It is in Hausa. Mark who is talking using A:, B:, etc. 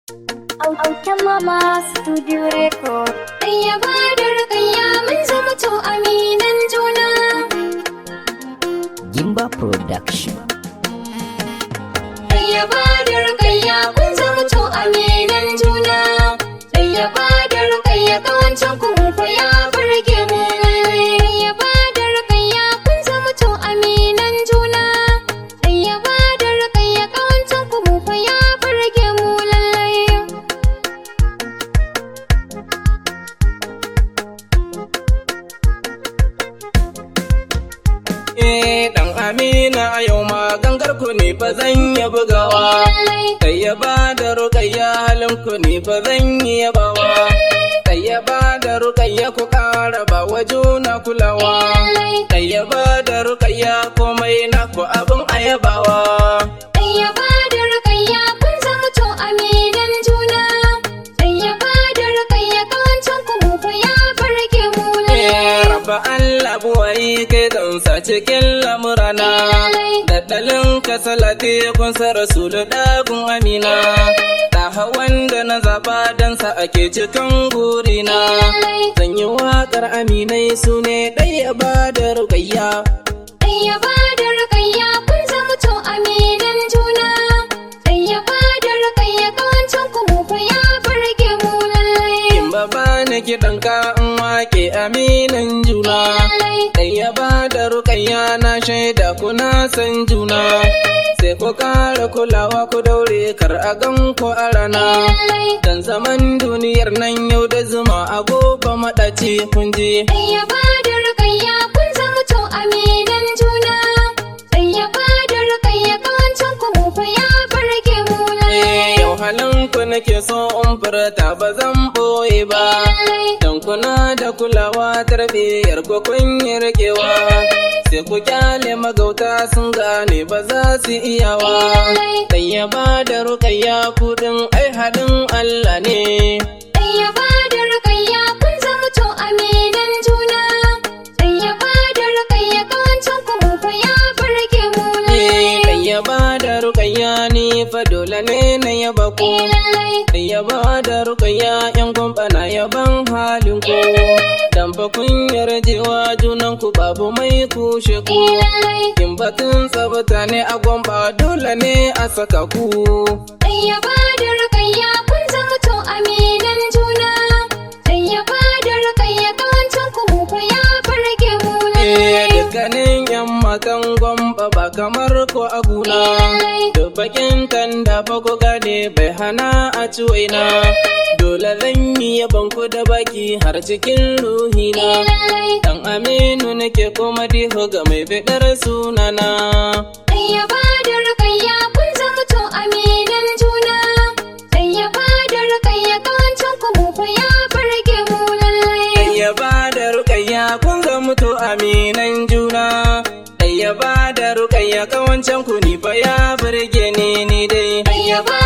A: Autan mama studio record.
B: Dayyaba da rukayya mun zama to aminan juna.
C: Gimba Production.
B: Dayyaba da rukayya kun zama to aminan juna. Dayyaba da rukayya kawancan ku fa ya burge mu. Dayyaba da rukayya kun zama to aminan juna. Dayyaba da rukayya kawancan ku fa ya burge mu lallai.
D: Dan Amina a yau ma gangar ku ne fa zan yi bugawa. Dayyaba da rukayya halin ku ne fa zan yi yabawa. Dayyaba da rukayya ku ƙara ba wa juna kulawa. Dayyaba da rukayya komai naku abin ayabawa.
B: Dayyaba da rukayya kun zama to aminan juna. Dayyaba da rukayya kawancan ku fa ya burge mu lallai.
D: Rabba Allah buwayi kai don sa cikin lamurana. Daddalin ka salati kun sa rasulu dagun amina. Da hawan da na zaba dan sa ake cikin gurina. Zan yi waƙar aminai su ne dayyaba da rukayya.
B: Dayyaba da rukayya kun zama to aminan juna. Dayyaba da rukayya kawancan ku fa ya burge mu lallai.
D: In ba ni kiɗan ka in wake aminan juna. Dayyaba da rukayya na shaida kuna san juna. Sai ku ƙara kulawa ku daure kar a gan ku a rana. Dan zaman duniyar nan yau da zuma a gobe maɗaci kun ji.
B: Dayyaba da rukayya kun zama to aminan juna. Dayyaba da rukayya kawancan ku fa ya burge mu lallai.
D: Yau halin ku nake so in furta ba zan ɓoye ba. Dan kuna da kulawa tarbiyyar ku kun yi rikewa. Sai ku kyale magauta sun gane ba za su iyawa. Dayyaba da rukayya kudin ai halin Allah ne.
B: Dayyaba da rukayya kun zama to aminan juna. Dayyaba da rukayya kawancan ku fa ya burge mu lallai.
D: Dayyaba da rukayya ni fa dole ne na yaba ku. Dayyaba da rukayya yan gwamba na yaban halin ku. Dan fa kun yarjewa junan ku babu mai kushe ku. In batun tsabta ne a gwamba dole ne a saka ku.
B: Dayyaba da rukayya kun zama to aminan juna. Dayyaba da rukayya kawancan ku fa ya burge mu lallai.
D: Dukkanin yan matan gwamba ba kamar ko a guna. Duk bakin tanda fa ku gane bai hana a ci waina. Dole zan yi yaban ku da baki har cikin ruhina. Dan Aminu nake kuma diho ga mai fiɗar sunana.
B: Dayyaba da rukayya kun zama to aminan juna. Dayyaba da rukayya kawancan ku fa ya burge mu lallai.
D: Dayyaba da rukayya kun ga mutu aminan juna. Dayyaba da rukayya kawancan ku ni fa ya burge ni dai.
B: Dayyaba